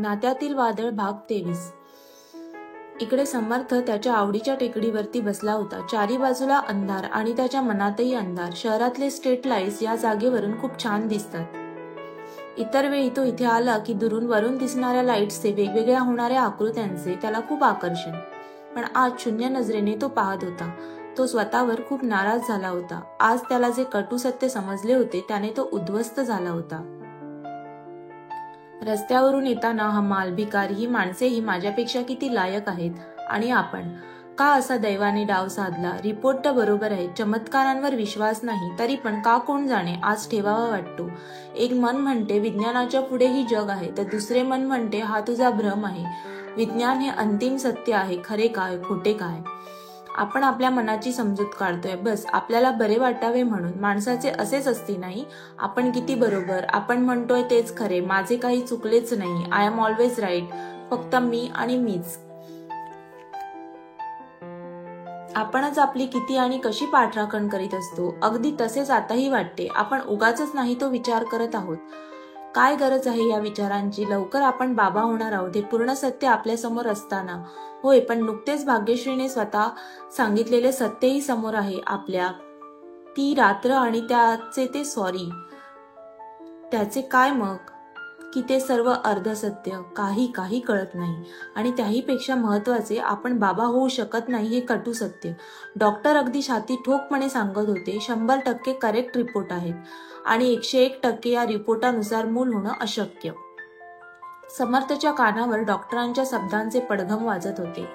नात्यातील वादळ भाग 23. इकडे समर्थ त्याच्या आवडीच्या टेकडीवरती बसला होता. चारी बाजूला अंधार आणि त्याच्या मनातही अंधार. शहरातले स्ट्रीट लाईट्स या जागेवरून खूप छान दिसतात. इतर वेळी तो इथे आला की दुरून वरून दिसणाऱ्या लाईट्सचे, वेगवेगळ्या होणाऱ्या आकृत्यांचे त्याला खूप आकर्षण. पण आज शून्य नजरेने तो पाहत होता. तो स्वतःवर खूप नाराज झाला होता. आज त्याला जे कटू सत्य समजले होते त्याने तो उद्ध्वस्त झाला होता. रस्त्यावरून येताना हमाल, भिकारी ही माणसेही माझ्यापेक्षा किती लायक आहेत, आणि आपण का असा दैवाने डाव साधला? रिपोर्ट तर बरोबर आहे, चमत्कारांवर विश्वास नाही, तरी पण का कोण जाणे आज ठेवावा वाटतो. एक मन म्हणते विज्ञानाच्या पुढेही जग आहे, तर दुसरे मन म्हणते हा तुझा भ्रम आहे. विज्ञान हे अंतिम सत्य आहे, खरे काय खोटे काय. आपण आपल्या मनाची समजूत काढतोय, बस आपल्याला बरे वाटावे म्हणून. माणसाचे असेच असते नाही? आपण किती बरोबर, आपण म्हणतोय तेच खरे, माझे काही चुकलेच नाही, आय एम ऑलवेज राईट, फक्त मी आणि मीच. आपणच आपली किती आणि कशी पाठराखण करीत असतो. अगदी तसेच आताही वाटते. आपण उगाचच नाही तो विचार करत आहोत. काय गरज आहे या विचारांची? लवकर आपण बाबा होणार आहोत हे पूर्ण सत्य आपल्यासमोर असताना. होय, पण नुकतेच भाग्यश्रीने स्वतः सांगितलेले सत्यही समोर आहे आपल्या. ती रात्र आणि त्याचे ते सॉरी, त्याचे काय मग? की ते सर्व अर्धसत्य, काही कळत नाही. आणि त्याहीपेक्षा महत्वाचे, आपण बाबा होऊ शकत नाही हे कटू सत्य. डॉक्टर अगदी छाती ठोकपणे सांगत होते 100% करेक्ट रिपोर्ट आहेत आणि 101% या रिपोर्टानुसार मूल होणं अशक्य. समर्थच्या कानावर डॉक्टरांच्या शब्दांचे पडघम वाजत होते.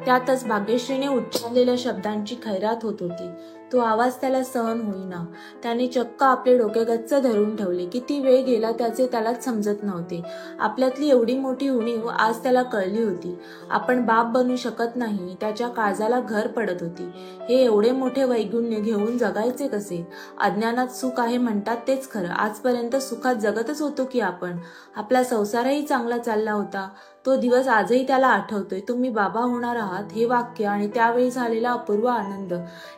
त्यातच भाग्यश्रीने उच्चारलेल्या शब्दांची खैरात होत होती. तो आवाज त्याला सहन होईना. त्याने चक्क आपले डोके गच्च धरून ठेवले. किती वेळ गेला त्याचे त्यालाच समजत नव्हते. आपल्यातली एवढी मोठी उणीव आज त्याला कळली होती. आपण बाप बनू शकत नाही, त्याच्या काळजाला घर पडत होती. हे एवढे मोठे वैगुण्य घेऊन जगायचे कसे? अज्ञानात सुख आहे म्हणतात तेच खरं. आजपर्यंत सुखात जगतच होतो की आपण. आपला संसारही चांगला चालला होता. तो दिवस आजही त्याला आठवतोय. तुम्ही बाबा होणार आहात हे वाक्य आणि त्यावेळी झालेला अपूर्व आनंद.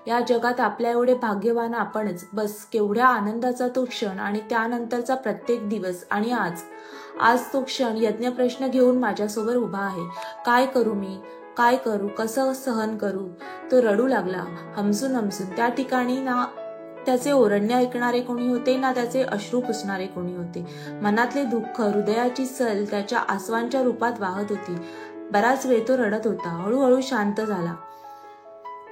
या जगात आपल्या एवढे भाग्यवान आपणच. बस केवढ्या आनंदाचा तो क्षण आणि त्यानंतरचा प्रत्येक दिवस. आणि आज तो क्षण यज्ञप्रश्न घेऊन माझ्यासमोर उभा आहे. काय करू मी? काय करू? कसं सहन करू? तो रडू लागला हमसून. त्या ठिकाणी ना त्याचे ओरडणे ऐकणारे कोणी होते, ना त्याचे अश्रू पुसणारे कोणी होते. मनातले दुःख, हृदयाची सल त्याच्या आसवांच्या रूपात वाहत होती. बराच वेळ तो रडत होता. हळूहळू शांत झाला.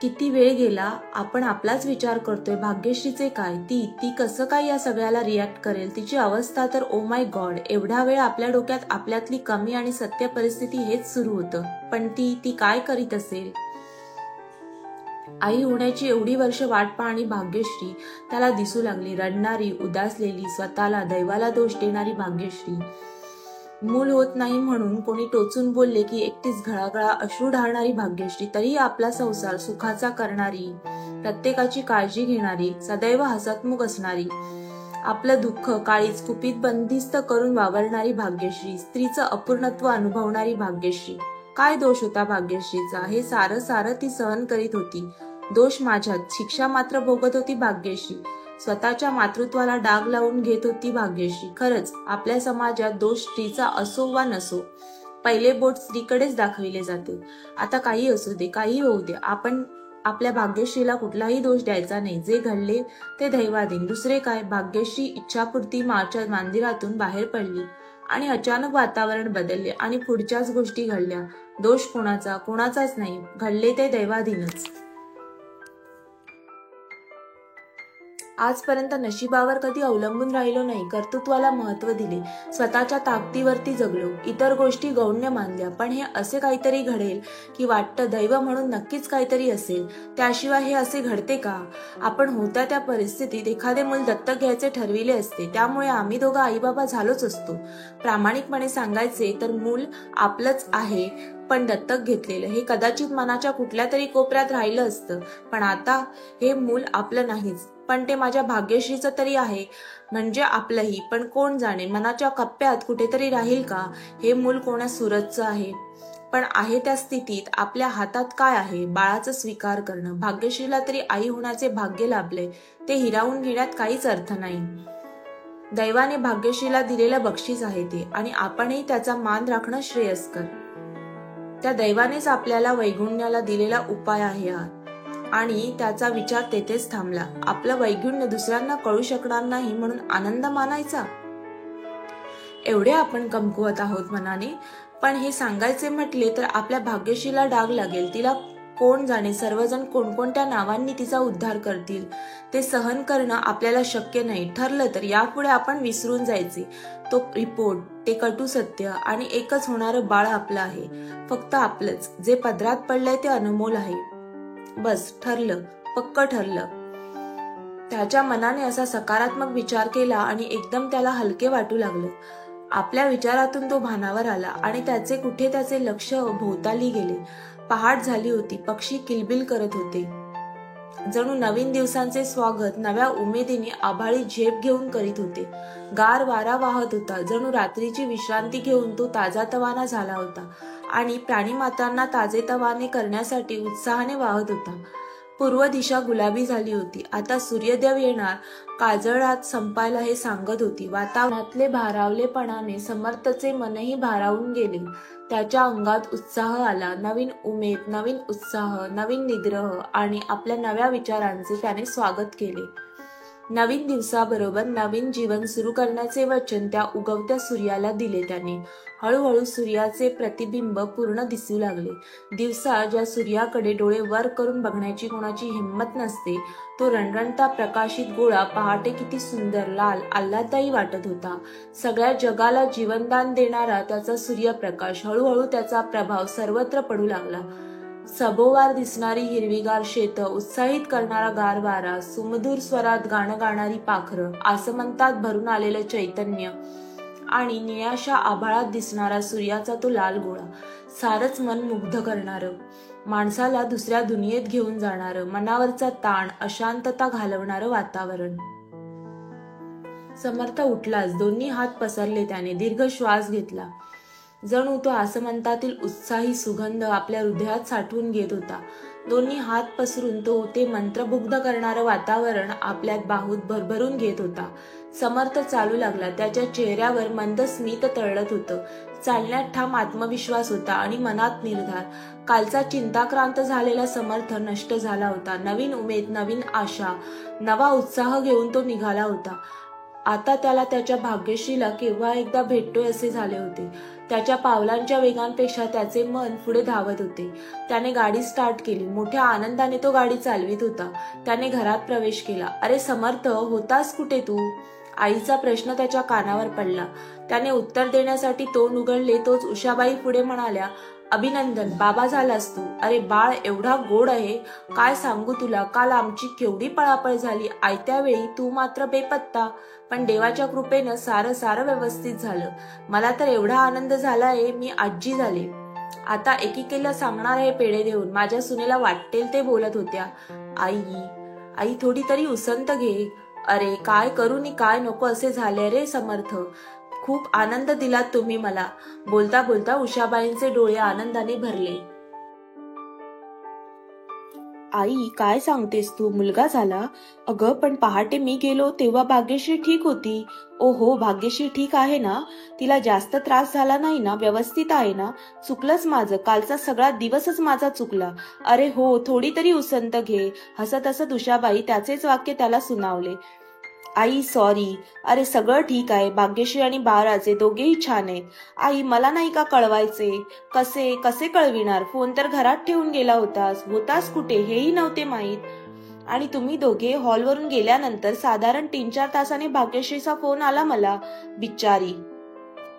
किती वेळ गेला. आपण आपलाच विचार करतोय. भाग्यश्रीचे काय? ती कसं काय या सगळ्याला रिॲक्ट करेल? तिची अवस्था तर ओ माय गॉड. एवढा वेळ आपल्या डोक्यात आपल्यातली कमी आणि सत्य परिस्थिती हेच सुरू होतं. पण ती काय करीत असेल? आई होण्याची एवढी वर्ष वाट पाहणी भाग्यश्री त्याला दिसू लागली. रडणारी, उदासलेली, स्वतःला दैवाला दोष देणारी भाग्यश्री. मूल होत नाही म्हणून कोणी टोचून बोलले की एकटीच घळाघळा अश्रू ढाळणारी भाग्यश्री. तरी आपला संसार सुखाचा करणारी, प्रत्येकाची काळजी घेणारी, सदैव हसतमुख असणारी, आपलं दुःख काळीच कुपीत बंदिस्त करून वावरणारी भाग्यश्री. स्त्रीचं अपूर्णत्व अनुभवणारी भाग्यश्री. काय दोष होता भाग्यश्रीचा? हे सारं ती सहन करीत होती. दोष माझ्यात. शिक्षा मात्र भोगत होती भाग्यश्री. स्वतःच्या मातृत्वाला डाग लावून घेत होती भाग्यश्री. खरंच आपल्या समाजात दोष स्त्रीचा असो वा नसो, पहिले बोट स्त्रीकडेच दाखविले जाते. आता काही असू दे, काही होऊ दे, आपण आपल्या भाग्यश्रीला कुठलाही दोष द्यायचा नाही. जे घडले ते दैवाधीन. दुसरे काय? भाग्यश्री इच्छापूर्ती मंदिरातून बाहेर पडली आणि अचानक वातावरण बदलले आणि पुढच्याच गोष्टी घडल्या. दोष कोणाचाच नाही. घडले ते दैवाधीनच. आजपर्यंत नशिबावर कधी अवलंबून राहिलो नाही. कर्तृत्वाला महत्व दिले. स्वतःच्या ताकदीवरती जगलो. इतर गोष्टी गौण्य मानल्या. पण हे असे काहीतरी घडेल की वाटतं दैव म्हणून नक्कीच काहीतरी असेल. त्याशिवाय हे असे घडते का? आपण होत्या त्या परिस्थितीत एखादे मूल दत्तक घ्यायचे ठरविले असते. त्यामुळे आम्ही दोघं आईबाबा झालोच असतो. प्रामाणिकपणे सांगायचे तर मूल आपलंच आहे, पण दत्तक घेतलेलं. हे कदाचित मनाच्या कुठल्या तरी कोपऱ्यात राहिलं असतं. पण आता हे मूल आपलं नाहीच. पण ते माझ्या भाग्यश्रीचं तरी आहे, म्हणजे आपलंही. पण कोण जाणे, मनाच्या कप्प्यात कुठेतरी राहील का हे मूल कोणा सूरजचं आहे? पण आहे त्या स्थितीत आपल्या हातात काय आहे? बाळाचा स्वीकार करणं. भाग्यश्रीला तरी आई होण्याचे भाग्य लाभले. ते हिरावून घेण्यात काहीच अर्थ नाही. दैवाने भाग्यश्रीला दिलेलं बक्षीस आहे ते, आणि आपणही त्याचा मान राखणं श्रेयस्कर. त्या दैवानेच आपल्याला वैगुण्याला दिलेला उपाय आहे हा, आणि त्याचा विचार तेथेच थांबला. आपलं वैगुण्य दुसऱ्यांना कळू शकणार नाही म्हणून आनंद मानायचा. एवढे आपण कमकुवत आहोत मनाने, पण हे सांगायचे म्हटले तर आपल्या भाग्यश्रीला डाग लागेल. तिला कोण जाणे सर्वजण कोणकोणत्या नावांनी तिचा उद्धार करतील. ते सहन करणं आपल्याला शक्य नाही. ठरलं तर यापुढे आपण विसरून जायचे. तो रिपोर्ट, ते कटू सत्य आणि एकच होणारं बाळ आपलं आहे, फक्त आपलंच. जे पदरात पडलंय ते अनमोल आहे. बस, ठरलं, पक्क ठरलं. त्याच्या मनाने असा सकारात्मक विचार केला आणि एकदम त्याला हलके वाटू लागलं. आपल्या विचारातून तो भानावर आला आणि त्याचे लक्ष भोवताली गेले. पहाट झाली होती. पक्षी किलबिल करत होते. जणू नवीन दिवसांचे स्वागत नव्या उमेदीने आभाळी झेप घेऊन करीत होते. गार वारा वाहत होता. जणू रात्रीची विश्रांती घेऊन तो ताजातवाना झाला होता आणि प्राणीमात्रांना ताजेतवाने करण्यासाठी उत्साहाने वाहत होता. पूर्व दिशा गुलाबी झाली होती. आता सूर्यदेव येणार, काजळात संपायला हे सांगत होती. वातावरणातले भारावलेपणाने समर्थचे मनही भारावून गेले. त्याच्या अंगात उत्साह आला. नवीन उमेद, नवीन उत्साह, नवीन निग्रह आणि आपल्या नव्या विचारांचे त्याने स्वागत केले. नवीन दिवसाबरोबर नवीन जीवन सुरू करण्याचे वचन त्या उगवत्या सूर्याला दिले त्याने. हळूहळू सूर्याचे प्रतिबिंब पूर्ण दिसू लागले. दिवसा ज्या सूर्याकडे डोळे वर करून बघण्याची कोणाची हिंमत नसते, तो रणरणता प्रकाशित गोळा पहाटे किती सुंदर, लाल, आल्हाददायी वाटत होता. सगळ्या जगाला जीवनदान देणारा त्याचा सूर्यप्रकाश. हळूहळू त्याचा प्रभाव सर्वत्र पडू लागला. सभोवार दिसणारी हिरवीगार शेतं, उत्साहित करणारा गार वारा, सुमधुर स्वरात गाणं गाणारी पाखरं, आसमंतात भरून आलेलं चैतन्य आणि निळ्याशा आभाळात दिसणारा सूर्याचा तो लाल गोळा, सारच मन मुग्ध करणारं, माणसाला दुसऱ्या दुनियेत घेऊन जाणारं, मनावरचा ताण, अशांतता घालवणारं वातावरण. समर्थ उठलाच. दोन्ही हात पसरले त्याने. दीर्घ श्वास घेतला. जणू तो आसमंतातील उत्साही सुगंध आपल्या हृदयात साठवून घेत होता. दोन्ही हात पसरून तो ते मंत्रमुग्ध करणारं वातावरण आपल्यात बाहूत भरभरून घेत होता. समर्थ चालू लागला. त्याच्या चेहऱ्यावर मंद स्मित तळत होतं. चालण्यात ठाम आत्मविश्वास होता आणि मनात निर्धार. कालचा चिंताक्रांत झालेला समर्थ नष्ट झाला होता. नवीन उमेद, नवीन आशा, नवा उत्साह घेऊन तो निघाला होता. आता त्याला त्याच्या भाग्यश्रीला केव्हा एकदा भेटतोय असे झाले होते. त्याच्या पावलांच्या वेगांपेक्षा त्याचे मन पुढे धावत होते. त्याने गाडी स्टार्ट केली. मोठ्या आनंदाने तो गाडी चालवित होता. त्याने घरात प्रवेश केला. अरे समर्थ, होतास कुठे तू? आईचा प्रश्न त्याच्या कानावर पडला. त्याने उत्तर देण्यासाठी तोंड उघडले तोच उषाबाई पुढे म्हणाल्या, अभिनंदन, बाबा झालास तू. अरे बाळ एवढा गोड आहे, काय सांगू तुला. काल आमची केवढी पळापळ झाली. आयत्या वेळी तू मात्र बेपत्ता. पण देवाच्या कृपेनं सारं व्यवस्थित झालं. मला तर एवढा आनंद झालाय, मी आजी झाले. आता एकीकेला सांगणार आहे पेढे देऊन. माझ्या सुनेला वाटेल ते बोलत होत्या. आई थोडी तरी उसंत घे. अरे काय करू नि काय नको असे झाले रे समर्थ. खूप आनंद दिलात तुम्ही मला. बोलता बोलता उषाबाईंचे डोळे आनंदाने भरले. आई काय सांगतेस तू, मुलगा झाला? अगं पण पहाटे मी गेलो तेव्हा भाग्यश्री ठीक होती. ओहो, भाग्यश्री ठीक आहे ना? तिला जास्त त्रास झाला नाही ना? व्यवस्थित आहे ना? चुकलंच माझं, कालचा सगळा दिवसच माझा चुकला. अरे हो, थोडी तरी उसंत घे. हसत हसत उषाबाई त्याचेच वाक्य त्याला सुनावले. आई सॉरी. अरे सगळं ठीक आहे. भाग्यश्री आणि बाळराजे दोघेही छान आहेत. आई मला नाही का कळवायचे? कसे कळविणार? फोन तर घरात ठेवून गेला होतास कुठे हेही नव्हते माहीत. आणि तुम्ही दोघे हॉलवरून गेल्यानंतर साधारण 3-4 तासाने भाग्यश्रीचा फोन आला मला. बिचारी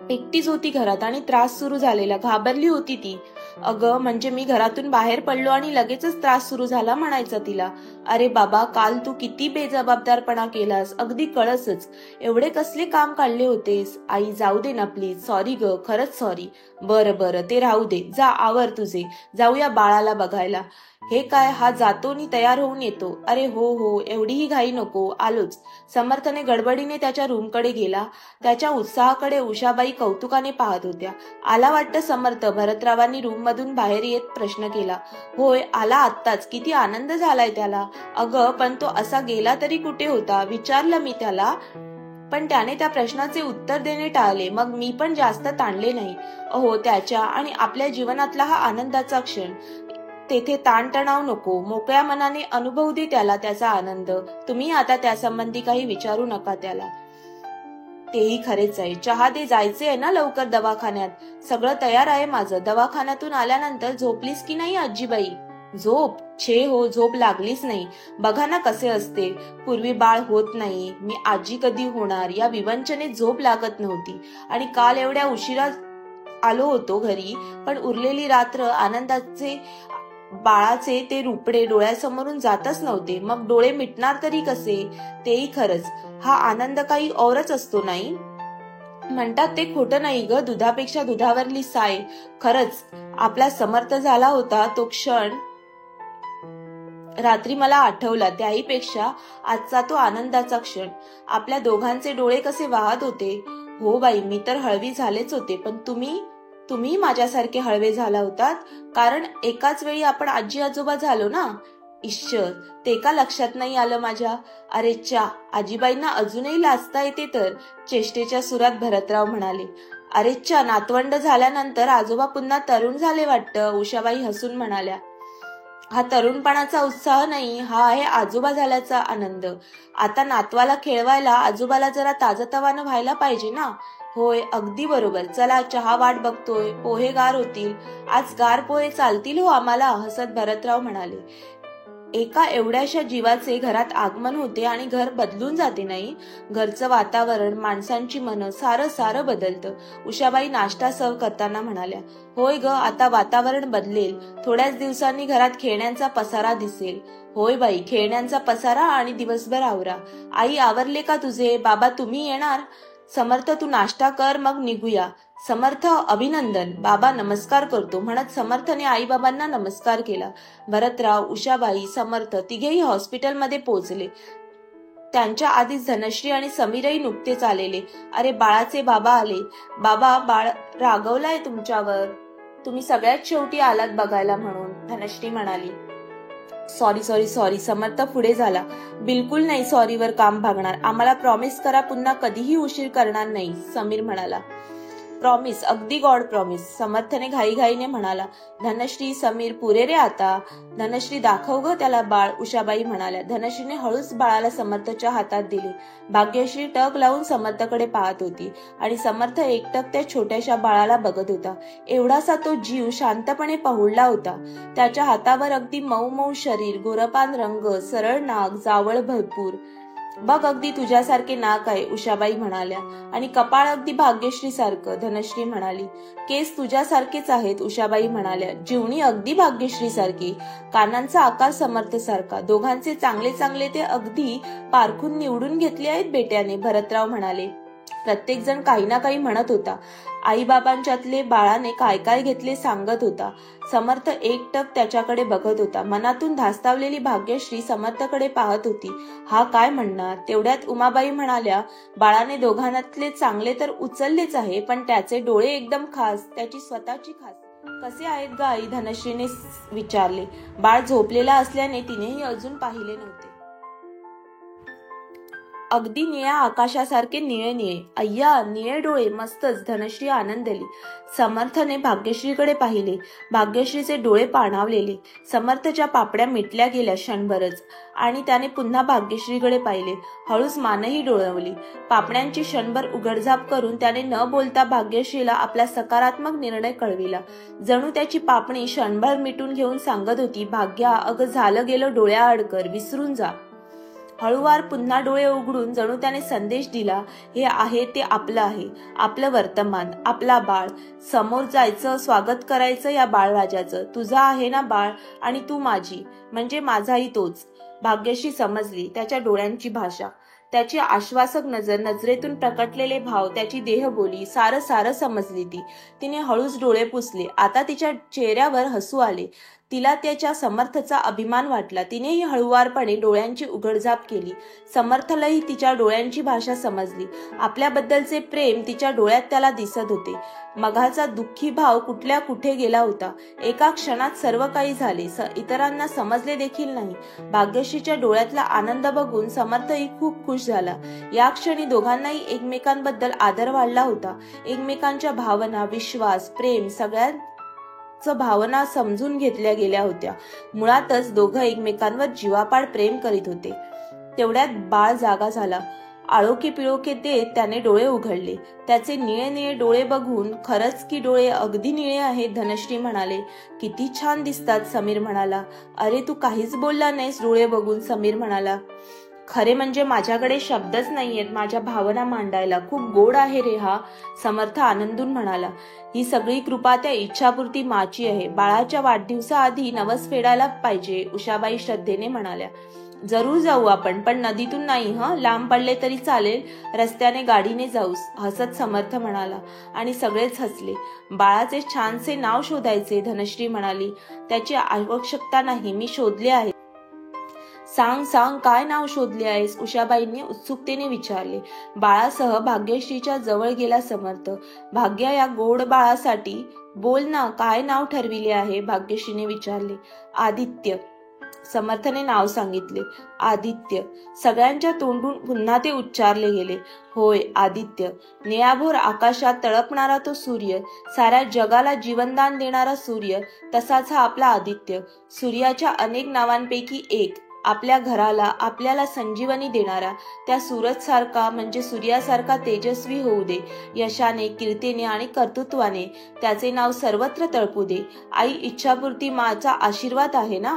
एकटीच होती घरात आणि त्रास सुरू झालेला. घाबरली होती ती. अगं म्हणजे मी घरातून बाहेर पडलो आणि लगेचच त्रास सुरू झाला म्हणायचा तिला. अरे बाबा, काल तू किती बेजबाबदारपणा केलास, अगदी कळसच. एवढे कसले काम काढले होतेस? आई जाऊ दे ना प्लीज. सॉरी ग, खरंच सॉरी. बरं ते राहू दे. जा आवर तुझे. जाऊया बाळाला बघायला. हे काय, हा जातो नि तयार होऊन येतो. अरे हो, एवढीही घाई नको, आलोच. समर्थने गडबडीने त्याच्या रूमकडे गेला. त्याच्या उत्साहाकडे उषाबाई कौतुकाने पाहत होत्या. आला वाटतं समर्थ, भरतरावांनी रूम मधून बाहेर येत प्रश्न केला. होय, आला आत्ताच. किती आनंद झालाय त्याला. अगं पण तो असा गेला तरी कुठे होता, विचारलं मी त्याला. पण त्याने त्या प्रश्नाचे उत्तर देणे टाळले. मग मी पण जास्त ताणले नाही. अहो, त्याच्या आणि आपल्या जीवनातला हा आनंदाचा क्षण. तेथे ताणतणाव नको. मोकळ्या मनाने अनुभव दे त्याला त्याचा आनंद. तुम्ही आता त्यासंबंधी काही विचारू नका त्याला. तेही खरेच आहे. चहा दे, जायचे आहे ना लवकर दवाखान्यात. सगळं तयार आहे माझं. दवाखान्यातून आल्यानंतर झोपलीस की नाही आजीबाई? झोप? छे हो, झोप लागलीच नाही. बघा ना कसे असते. पूर्वी बाळ होत नाही, मी आजी कधी होणार या विवंचनेत झोप लागत नव्हती. आणि काल एवढ्या उशिरा आलो होतो घरी, पण उरलेली रात्र आनंदाचे बाळाचे ते रुपडे डोळ्यासमोरून जातच नव्हते. मग डोळे मिटणार तरी कसे? तेही खरंच. हा आनंद काही औरच असतो नाही म्हणतात ते खोटं नाही ग. दुधापेक्षा दुधावरली साय. खरंच आपला समर्थ झाला होता तो क्षण रात्री मला आठवला. त्याहीपेक्षा आजचा तो आनंदाचा क्षण. आपल्या दोघांचे डोळे कसे वाहत होते. हो बाई, मी तर हळवी झालेच होते. पण तुम्ही माझ्यासारखे हळवे झाला होतात. कारण एकाच वेळी आपण आजी आजोबा झालो ना. ईश्वर, ते का लक्षात नाही आलं माझ्या? अरे च्या, आजीबाईंना अजूनही लाजता येते तर, चेष्टेच्या सुरात भरतराव म्हणाले. अरे च्या, नातवंड झाल्यानंतर आजोबा पुन्हा तरुण झाले वाटतं, उषाबाई हसून म्हणाल्या. हा तरुणपणाचा उत्साह नाही, हा आहे आजोबा झाल्याचा आनंद. आता नातवाला खेळवायला आजोबाला जरा ताजतवानं व्हायला पाहिजे ना. होय, अगदी बरोबर. चला, चहा वाट बघतोय. पोहे गार होतील. आज गार पोहे चालतील हो आम्हाला, हसत भरतराव म्हणाले. एका एवढ्याशा जीवाचे घरात आगमन होते आणि घर बदलून जाते नाही. घरचं वातावरण, माणसांची मनं सारं बदलतं. उषाबाई नाश्ता सर्व करताना म्हणाल्या. होय ग, आता वातावरण बदलेल. थोड्याच दिवसांनी घरात खेळण्यांचा पसारा दिसेल. होय बाई, खेळण्यांचा पसारा आणि दिवसभर आवरा. आई, आवरले का तुझे? बाबा, तुम्ही येणार? समर्थ, तू नाश्ता कर, मग निघूया. समर्थ, अभिनंदन. बाबा नमस्कार करतो म्हणत समर्थने आईबाबांना नमस्कार केला. भरतराव, उषाबाई, समर्थ तिघेही हॉस्पिटलमध्ये पोहोचले. त्यांच्या आधीच धनश्री आणि समीरही नुकतेच आलेले. अरे, बाळाचे बाबा आले. बाबा, बाळ रागवलाय तुमच्यावर. तुम्ही सगळ्यात शेवटी आलात बघायला म्हणून, धनश्री म्हणाली. सॉरी. समर्थ पुढे झाला. बिलकुल नाही सॉरीवर काम भागणार. आम्हाला प्रॉमिस करा पुन्हा कधीही उशीर करणार नाही, समीर म्हणाला. प्रॉमिस, अगदी गॉड प्रॉमिस, समर्थने घाईघाईने म्हणाला. धनश्री, समीर, पुरे रे आता. धनश्री, दाखव ग त्याला बाळ, उषाबाई म्हणाल्या. धनश्रीने हळूच बाळाला समर्थच्या हातात दिले. भाग्यश्री टक लावून समर्थकडे पाहत होती आणि समर्थ एकटक त्या छोट्याशा बाळाला बघत होता. एवढासा तो जीव शांतपणे पहुडला होता. त्याच्या हातावर अगदी मऊ मऊ शरीर, गोरपान रंग, सरळ नाक, जावळ भरपूर. बघ, अगदी तुझ्यासारखे नाक आहे, उषाबाई म्हणाल्या. आणि कपाळ अगदी भाग्यश्री सारखं, धनश्री म्हणाली. केस तुझ्यासारखेच आहेत, उषाबाई म्हणाल्या. जीवनी अगदी भाग्यश्री सारखी. कानांचा आकार समर्थ सारखा. दोघांचे चांगले चांगले ते अगदी पारखून निवडून घेतले आहेत बेट्याने, भरतराव म्हणाले. प्रत्येक जण काही ना काही म्हणत होता. आईबाबांच्यातले बाळाने काय काय घेतले सांगत होता. समर्थ एकटक त्याच्याकडे बघत होता. मनातून धास्तावलेली भाग्यश्री समर्थकडे पाहत होती. हा काय म्हणणार? तेवढ्यात उमाबाई म्हणाल्या. बाळाने दोघांनातले चांगले तर उचललेच आहे, पण त्याचे डोळे एकदम खास, त्याची स्वतःची खास. कसे आहेत ग आई? धनश्रीने विचारले. बाळ झोपलेला असल्याने तिनेही अजून पाहिले नव्हते. अगदी निळ्या आकाशासारखे निळे. अय्या, निळे डोळे, मस्तच, धनश्री आनंदली. समर्थने भाग्यश्रीकडे पाहिले. भाग्यश्रीचे डोळे पाणावलेले. समर्थच्या पापड्या मिटल्या गेल्या क्षणभरच आणि त्याने पुन्हा भाग्यश्रीकडे पाहिले. हळूच मानही डोळवली. पापड्यांची क्षणभर उघडझाप करून त्याने न बोलता भाग्यश्रीला आपला सकारात्मक निर्णय कळविला. जणू त्याची पापणी क्षणभर मिटून घेऊन सांगत होती. भाग्या, अगं झालं गेलं डोळ्याआड कर, विसरून जा. हळूवार पुन्हा डोळे उघडून जणू त्याने संदेश दिला. हे आहे ते आपलं आहे, आपलं वर्तमान, आपला बाळ. समोर जायचं, स्वागत करायचं या बाळराजाचं. तुझा आहे ना बाळ, आणि तू माझी, म्हणजे माझाही तोच. भाग्यश्री समजली त्याच्या डोळ्यांची भाषा, त्याची आश्वासक नजर, नजरेतून प्रकटलेले भाव, त्याची देहबोली, सारं समजली ती. तिने हळूच डोळे पुसले. आता तिच्या चेहऱ्यावर हसू आले. तिला त्याच्या समर्थचा अभिमान वाटला. तिनेही हळुवारपणे डोळ्यांची उघडझाप केली. समर्थलाही तिच्या डोळ्यांची भाषा समजली. आपल्याबद्दलचे प्रेम तिच्या डोळ्यात त्याला दिसत होते. मघाचा दुःखी भाव कुठल्या कुठे गेला होता. एका क्षणात सर्व काही झाले. इतरांना समजले देखील नाही. भाग्यश्रीच्या डोळ्यातला आनंद बघून समर्थही खूप खुश झाला. या क्षणी दोघांनाही एकमेकांबद्दल आदर वाढला होता. एकमेकांच्या भावना, विश्वास, प्रेम सगळ्याच भावना समजून घेतल्या गेल्या होत्या. मुळातच दोघं एकमेकांवर जीवापाड प्रेम करीत होते. तेवढ्यात बाळ जागा झाला. आळोखे पिळोखे देत त्याने डोळे उघडले. त्याचे निळे निळे डोळे बघून, खरंच की डोळे अगदी निळे आहेत, धनश्री म्हणाले. किती छान दिसतात, समीर म्हणाला. अरे तू काहीच बोलला नाहीस डोळे बघून, समीर म्हणाला. खरे म्हणजे माझ्याकडे शब्दच नाहीयेत माझ्या भावना मांडायला. खूप गोड आहे रे हा, समर्थ आनंदून म्हणाला. ही सगळी कृपा त्या इच्छापूर्ती माची आहे. बाळाच्या वाढदिवसाआधी नवस फेडायला पाहिजे, उषाबाई श्रद्धेने म्हणाल्या. जरूर जाऊ आपण, पण नदीतून नाही लांब पडले तरी चालेल, रस्त्याने गाडीने जाऊस, हसत समर्थ म्हणाला. आणि सगळेच हसले. बाळाचे छानसे नाव शोधायचे, धनश्री म्हणाली. त्याची आवश्यकता नाही, मी शोधले आहे. सांग सांग, काय नाव शोधले आहेस, उषाबाईंनी उत्सुकतेने विचारले. बाळासह भाग्यश्रीच्या जवळ गेला समर्थ. भाग्या, या गोड बाळासाठी बोल ना, काय नाव ठरविले आहे, भाग्यश्रीने विचारले. आदित्य, समर्थने नाव सांगितले. आदित्य. सगळ्यांच्या तोंडून पुन्हा ते उच्चारले गेले. होय, आदित्य. निळाभोर आकाशात तळपणारा तो सूर्य, साऱ्या जगाला जीवनदान देणारा सूर्य, तसाच हा आपला आदित्य. सूर्याच्या अनेक नावांपैकी एक. आपल्या घराला, आपल्याला संजीवनी देणारा. त्या सूरजसारखा म्हणजे सूर्यासारखा तेजस्वी होऊ दे. यशाने, कीर्तीने आणि कर्तृत्वाने त्याचे नाव सर्वत्र तळपू दे. आई इच्छापूर्ती माचा आशीर्वाद आहे ना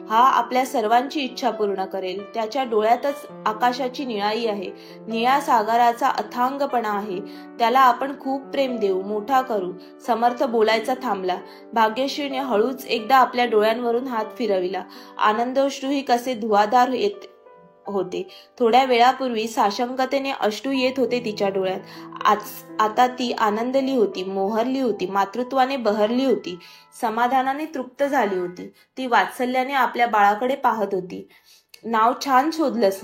हा आपल्या सर्वांची इच्छा पूर्ण करेल. त्याच्या डोळ्यातच आकाशाची निळाई आहे, निळ्या सागराचा अथांगपणा आहे. त्याला आपण खूप प्रेम देऊ, मोठा करू. समर्थ बोलायचा थांबला. भाग्यश्रीने हळूच एकदा आपल्या डोळ्यांवरून हात फिरविला. आनंदअश्रूही कसे धुवाधार येत होते. थोड्या वेळापूर्वी साशंकतेने अश्रू येत होते तिच्या डोळ्यात. आता ती आनंदली होती, मोहरली होती, मातृत्वाने बहरली होती, समाधानाने तृप्त झाली होती. ती वात्सल्याने आपल्या बाळाकडे पाहत होती. नाव छान शोधलंस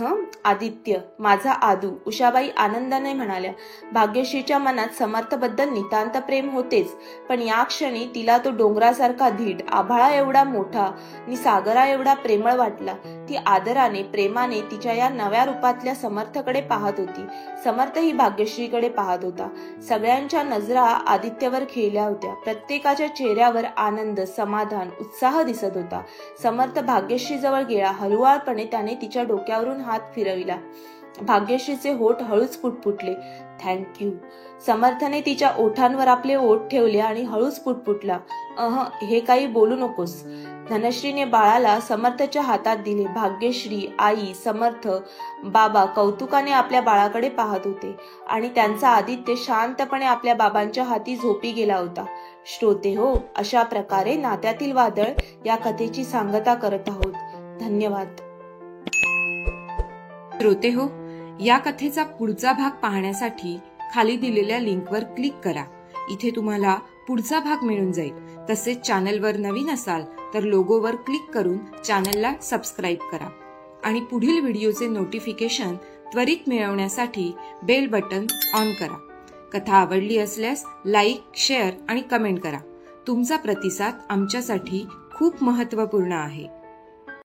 आदित्य, माझा आदू, उषाबाई आनंदाने म्हणाल्या. भाग्यश्रीच्या मनात समर्थबद्दल नितांत प्रेम होतेच, पण या क्षणी तिला तो डोंगरासारखा धीट, आभाळा एवढा मोठा आणि सागरा एवढा प्रेमळ वाटला. ती आदराने, प्रेमाने तिच्या या नव्या रूपातल्या समर्थकडे पाहत होती. समर्थही भाग्यश्रीकडे पाहत होता. सगळ्यांच्या नजरा आदित्यवर खेळल्या होत्या. प्रत्येकाच्या चेहऱ्यावर आनंद, समाधान, उत्साह दिसत होता. समर्थ भाग्यश्री जवळ गेला. हळुवारपणे त्याने तिच्या डोक्यावरून हात फिरविला. भाग्यश्रीचे होठ हळूच पुटपुटले. थँक्यू. समर्थने तिच्या ओठांवर आपले ओठ ठेवले आणि हळूच पुटपुटला. हे काही बोलू नकोस. धनश्रीने बाळाला समर्थच्या हातात दिले. भाग्यश्री, आई, समर्थ, बाबा कौतुकाने आपल्या बाळाकडे पाहत होते आणि त्यांचा आदित्य शांतपणे आपल्या बाबांच्या हाती झोपी गेला होता. श्रोते हो, अशा प्रकारे नात्यातील वादळ या कथेची सांगता करत आहोत. धन्यवाद. श्रोते हो, या कथेचा पुढचा भाग पाहण्यासाठी खाली दिलेल्या लिंकवर क्लिक करा. इथे तुम्हाला पुढचा भाग मिळून जाईल. तसेच चॅनलवर नवीन असाल तर लोगोवर क्लिक करून चॅनलला सबस्क्राईब करा आणि पुढील व्हिडिओचे नोटिफिकेशन त्वरित मिळवण्यासाठी बेल बटन ऑन करा. कथा आवडली असल्यास लाईक, शेअर आणि कमेंट करा. तुमचा प्रतिसाद आमच्यासाठी खूप महत्त्वपूर्ण आहे.